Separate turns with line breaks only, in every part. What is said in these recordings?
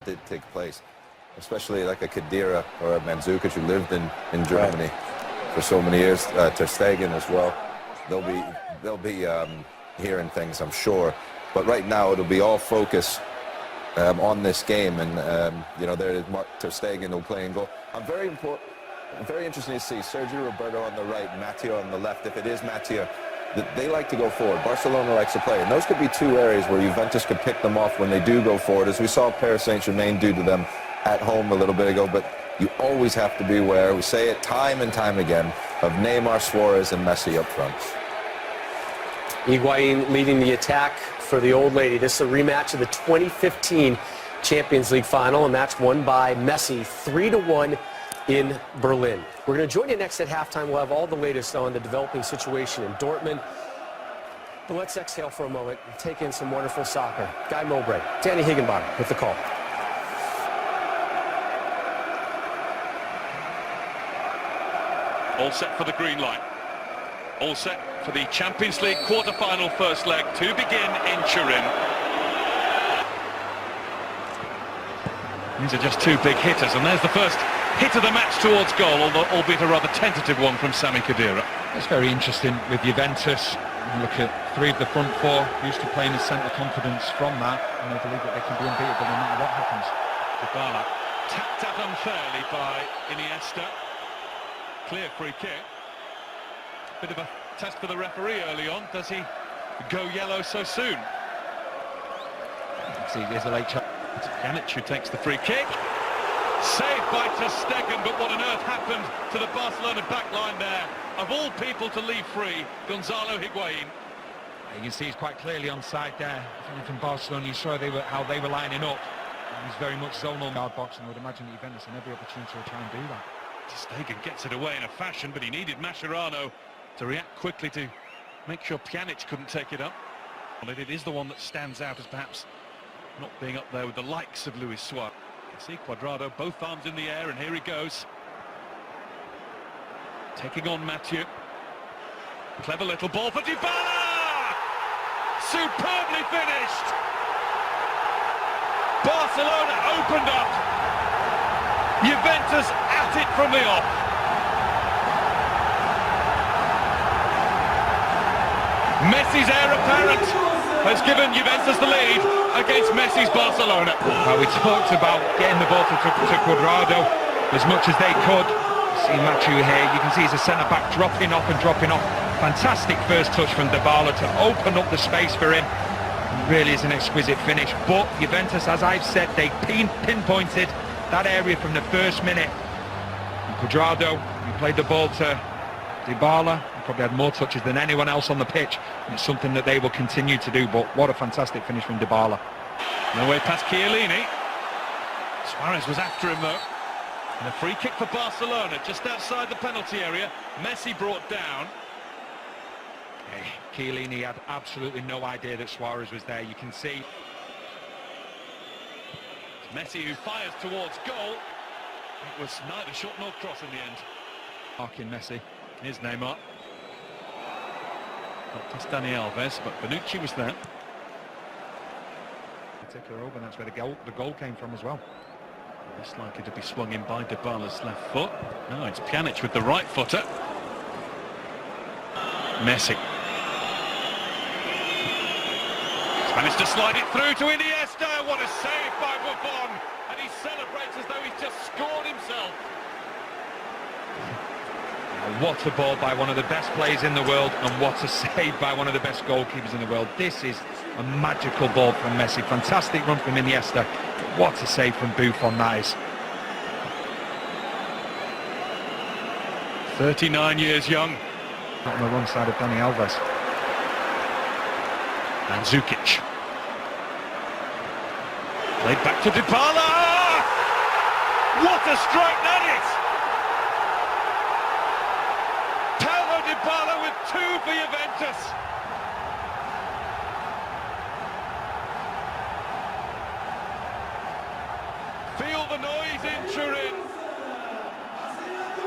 did take place, especially like a Khedira or a Mandzukic who lived in Germany for so many years, Ter Stegen as well. They'll be hearing things, I'm sure. But right now it'll be all focus on this game, and you know, there is Ter Stegen who'll play and goal. I'm very interested to see Sergio Roberto on the right, Matteo on the left. If it is Matteo, they like to go forward. Barcelona likes to play, and those could be two areas where Juventus could pick them off when they do go forward, as we saw Paris Saint-Germain do to them at home a little bit ago. But you always have to be aware, we say it time and time again, of Neymar, Suarez, and Messi up front.
Higuain leading the attack for the old lady. This is a rematch of the 2015 Champions League final, a match won by Messi 3-1 in Berlin. We're going to join you next at halftime. We'll have all the latest on the developing situation in Dortmund. But let's exhale for a moment and take in some wonderful soccer. Guy Mowbray, Danny Higginbottom with the call.
All set for the green light. All set for the Champions League quarter-final first leg to begin in Turin. These are just two big hitters, and there's the first hit of the match towards goal, albeit a rather tentative one from Sami Khedira.
It's very interesting with Juventus. You look at three of the front four used to playing as centre confidence from that, and they believe that they can be unbeatable no matter what happens.
Dybala tapped at unfairly by Iniesta. Clear free kick. Bit of a test for the referee early on. Does he go yellow so soon?
See, there's a late shot.
Pjanic who takes the free kick. Saved by Ter Stegen, but what on earth happened to the Barcelona backline there? Of all people to leave free, Gonzalo Higuain.
You can see he's quite clearly onside there. From Barcelona, you saw how they were lining up. He's very much zonal guard box, and I would imagine that Juventus had every opportunity to try and do that.
Ter Stegen gets it away in a fashion, but he needed Mascherano to react quickly to make sure Pjanic couldn't take it up. Well, it is the one that stands out as perhaps not being up there with the likes of Luis Suarez. You see Cuadrado, both arms in the air, and here he goes. Taking on Mathieu. Clever little ball for Dybala! Superbly finished! Barcelona opened up. Juventus at it from the off. Messi's heir apparent has given Juventus the lead against Messi's Barcelona.
Well, we talked about getting the ball to Cuadrado as much as they could. See Mathieu here, you can see he's a centre-back dropping off and dropping off. Fantastic first touch from Dybala to open up the space for him. It really is an exquisite finish. But Juventus, as I've said, they pinpointed that area from the first minute. And Cuadrado, he played the ball to Dybala. He probably had more touches than anyone else on the pitch. And it's something that they will continue to do. But what a fantastic finish from Dybala.
No way past Chiellini. Suarez was after him though. And a free kick for Barcelona just outside the penalty area. Messi brought down.
Chiellini had absolutely no idea that Suarez was there. You can see
Messi who fires towards goal. It was neither shot nor cross in the end.
Marking Messi.
Here's Neymar. Not past Dani Alves, but Bonucci was there.
Particular over, that's where the goal came from as well.
It's likely to be swung in by Dybala's left foot. No, it's Pjanic with the right footer. Messi. He's managed to slide it through to Iniesta. What a save by Buffon. And he celebrates as though he's just scored himself.
What a ball by one of the best players in the world, and what a save by one of the best goalkeepers in the world. This is a magical ball from Messi. Fantastic run from Iniesta. What a save from Buffon that is.
39 years young.
Not on the wrong side of Dani Alves.
Mandzukic. Played back to Dybala. What a strike that is! Paulo Dybala with 2 for Juventus. Feel the noise in Turin.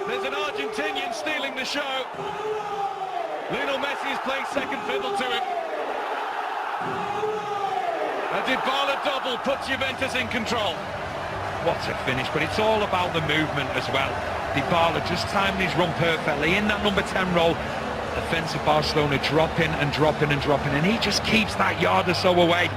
There's an Argentinian stealing the show. Lionel Messi is playing second fiddle to him. A Dybala double puts Juventus in control.
what a finish, but it's all about the movement as well. Dybala just timed his run perfectly in that number 10 role. Defence of Barcelona dropping and dropping and dropping, and he just keeps that yard or so away,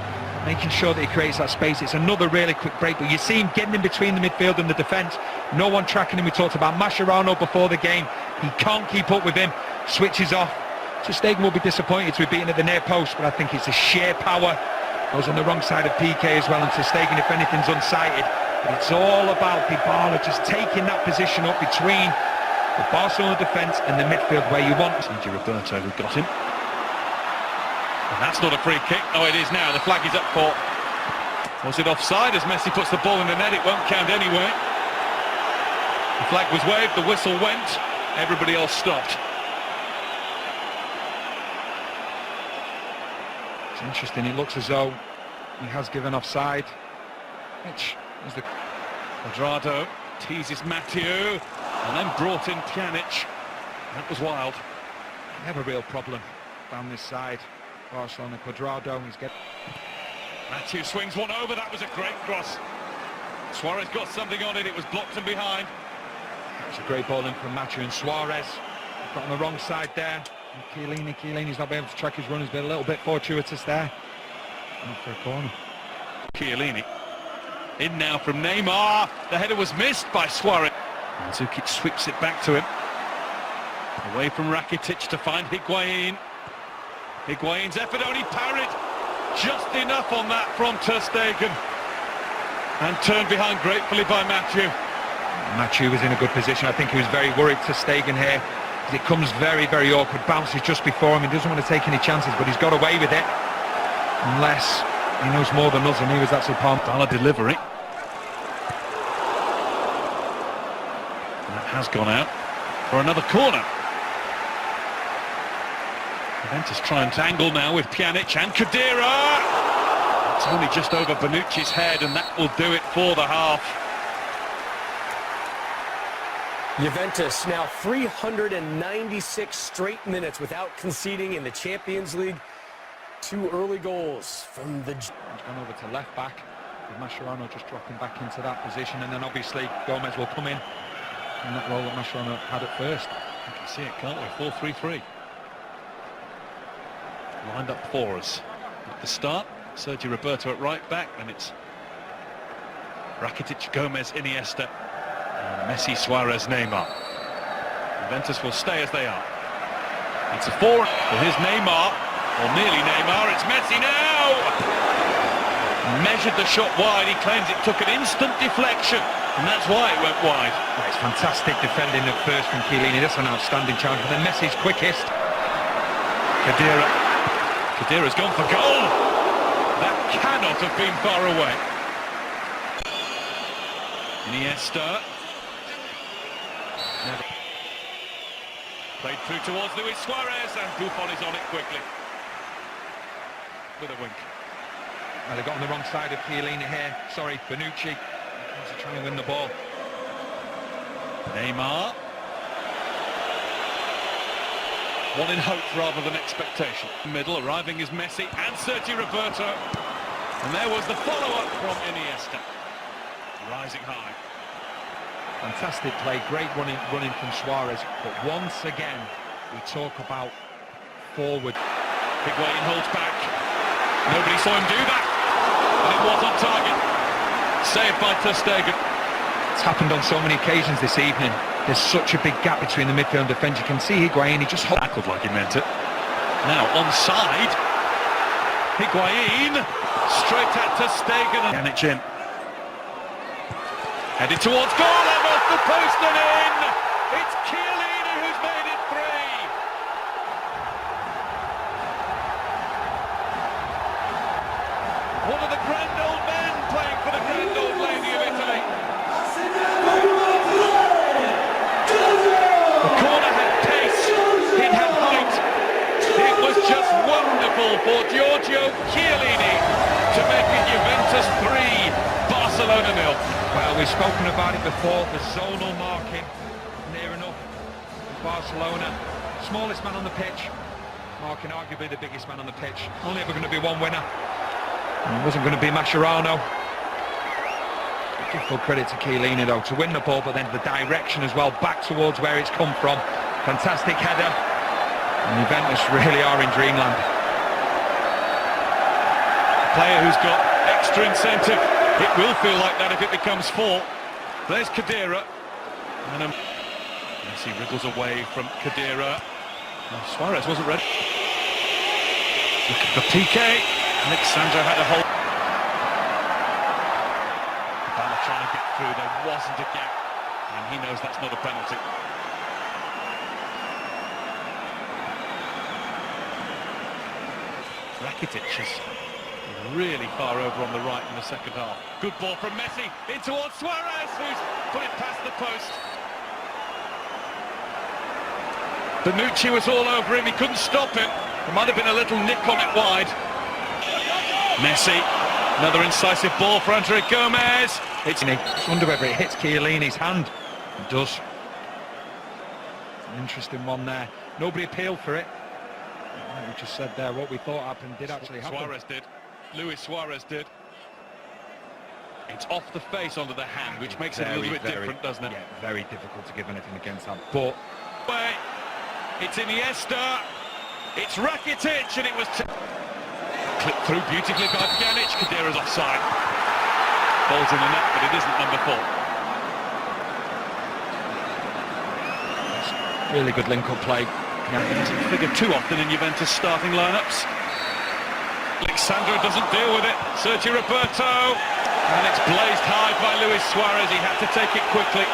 making sure that he creates that space. It's another really quick break, but you see him getting in between the midfield and the defence. No one tracking him. We talked about Mascherano before the game. He can't keep up with him, switches off. Ter Stegen will be disappointed to be beaten at the near post, but I think it's a sheer power. Goes on the wrong side of PK as well, and Ter Stegen, if anything's, unsighted. But it's all about Dybala just taking that position up between the Barcelona defence and the midfield where you want.
Roberto who got him. And that's not a free kick. Oh, it is now. The flag is up for... Was it offside? As Messi puts the ball in the net, it won't count anyway. The flag was waved, the whistle went, everybody else stopped.
It's interesting, it looks as though he has given offside, which is the...
Cuadrado teases Mathieu, and then brought in Pjanic. That was wild.
They have a real problem down this side. Barcelona, Cuadrado, he's getting...
Mathieu swings one over, that was a great cross. Suarez got something on it, it was blocked from behind.
It's a great ball in from Mathieu, and Suarez got on the wrong side there. And Chiellini's not been able to track his run, he's been a little bit fortuitous there. Not for a corner.
Chiellini. In now from Neymar. The header was missed by Suarez. Mandzukic sweeps it back to him. Away from Rakitic to find Higuain. Higuain's effort only parried. Just enough on that from Ter Stegen. And turned behind gratefully by Mathieu.
Mathieu was in a good position. I think he was very worried Ter Stegen here. It comes very, very awkward. Bounces just before him. He doesn't want to take any chances, but he's got away with it. Unless he knows more than us, and he was actually palm.
Dybala delivery. And that has gone out for another corner. Juventus try and tangle now with Pjanic and Khedira. It's only just over Bonucci's head, and that will do it for the half.
Juventus now 396 straight minutes without conceding in the Champions League. 2 early goals from the...
He's gone over to left back, with Mascherano just dropping back into that position, and then obviously Gomez will come in that role that Mascherano had at first.
You can see it, can't we? 4-3-3. Lined up for us. At the start, Sergio Roberto at right back, and it's Rakitic, Gomez, Iniesta, and Messi, Suarez, Neymar. Juventus will stay as they are. It's a forward. Well, here's Neymar, or nearly Neymar. It's Messi now! Measured the shot wide. He claims it took an instant deflection, and that's why it went wide.
Yeah, it's fantastic defending at first from Chiellini. That's an outstanding challenge. But then Messi's quickest.
Khedira's gone for goal. That cannot have been far away. Iniesta. Played through towards Luis Suarez, and Buffon is on it quickly. With a wink.
Well, they got on the wrong side of Chiellini here. Sorry, Bonucci. He wants to try and win the ball.
Neymar. One in hope rather than expectation. Middle, arriving is Messi and Sergio Roberto. And there was the follow-up from Iniesta. Rising high.
Fantastic play, great running from Suarez. But once again, we talk about forward.
Higuain holds back. Nobody saw him do that. And it was on target. Saved by Ter Stegen.
It's happened on so many occasions this evening. There's such a big gap between the midfield and defence. You can see Higuain, he just
tackled like he meant it. Now onside. Higuain straight at Ter Stegen. Pjanic in. Headed towards goal and off the post and in. It's Chiellini who's made it 3. One of the grand old men playing for the grand old lady of Italy. The corner had pace, it had height. It was just wonderful for Giorgio Chiellini to make it Juventus 3, Barcelona 0.
Well, we've spoken about it before, the zonal marking near enough for Barcelona. Smallest man on the pitch, marking arguably the biggest man on the pitch. Only ever going to be one winner. It wasn't going to be Mascherano. Give full credit to Chiellini though, to win the ball, but then the direction as well, back towards where it's come from. Fantastic header. And Juventus really are in dreamland.
Player who's got extra incentive. It will feel like that if it becomes 4. There's Khedira. And Messi wriggles away from Khedira. Suarez wasn't ready. Look at the PK. Alexandro had a hold. Bala trying to get through. There wasn't a gap. And he knows that's not a penalty. Rakitic is really far over on the right in the second half. Good ball from Messi in towards Suarez, who's put it past the post. Bonucci was all over him, he couldn't stop him. There might have been a little nick on it wide. Messi, another incisive ball for Andre Gomez.
I wonder whether it hits Chiellini's hand. It does. An interesting one there. Nobody appealed for it. Like we just said there, what we thought happened did actually happen.
Suarez did. Luis Suarez did. It's off the face onto the hand, which makes it a little bit different, doesn't it?
Yeah, very difficult to give anything against that. But
it's Iniesta, it's Rakitic, and it was clipped through beautifully by Pjanic. Khedira's offside. Ball's in the net, but it isn't number 4.
really good link-up play.
It doesn't figure too often in Juventus starting lineups. Alexandro doesn't deal with it. Sergio Roberto, and it's blazed high by Luis Suarez. He had to take it quickly.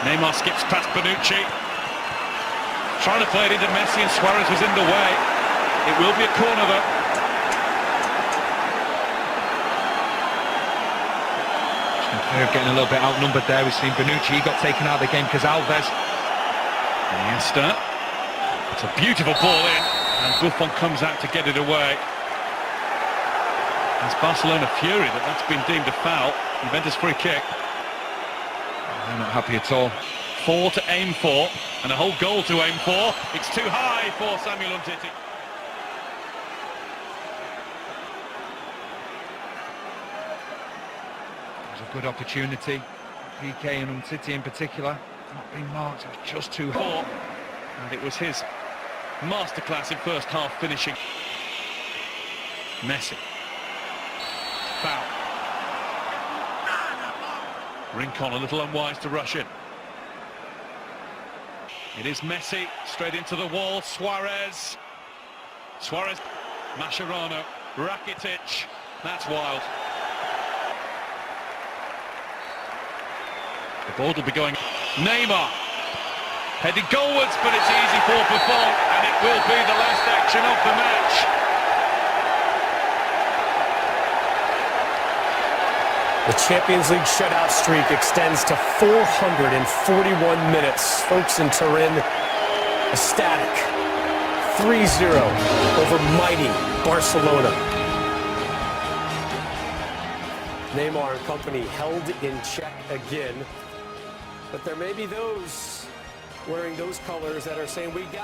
Neymar skips past Bonucci, trying to play it into Messi, and Suarez was in the way. It will be a corner though.
They're getting a little bit outnumbered there. We've seen Bonucci, he got taken out of the game because Alves.
Iniesta, it's a beautiful ball in, and Buffon comes out to get it away. It's Barcelona fury that that's been deemed a foul. Juventus free kick.
They're not happy at all.
4 to aim for, and a whole goal to aim for. It's too high for Samuel Umtiti.
It was a good opportunity. PK and Umtiti in particular, not being marked, it was just too high.
And it was his masterclass in first half finishing. Messi. Foul. Rincon a little unwise to rush in. It is Messi, straight into the wall. Suarez. Mascherano. Rakitic. That's wild. The ball will be going. Neymar. Headed goalwards, but it's easy for Buffon, and it will be the last action of the match.
The Champions League shutout streak extends to 441 minutes. Folks in Turin, ecstatic. 3-0 over mighty Barcelona. Neymar and company held in check again. But there may be those wearing those colors that are saying we got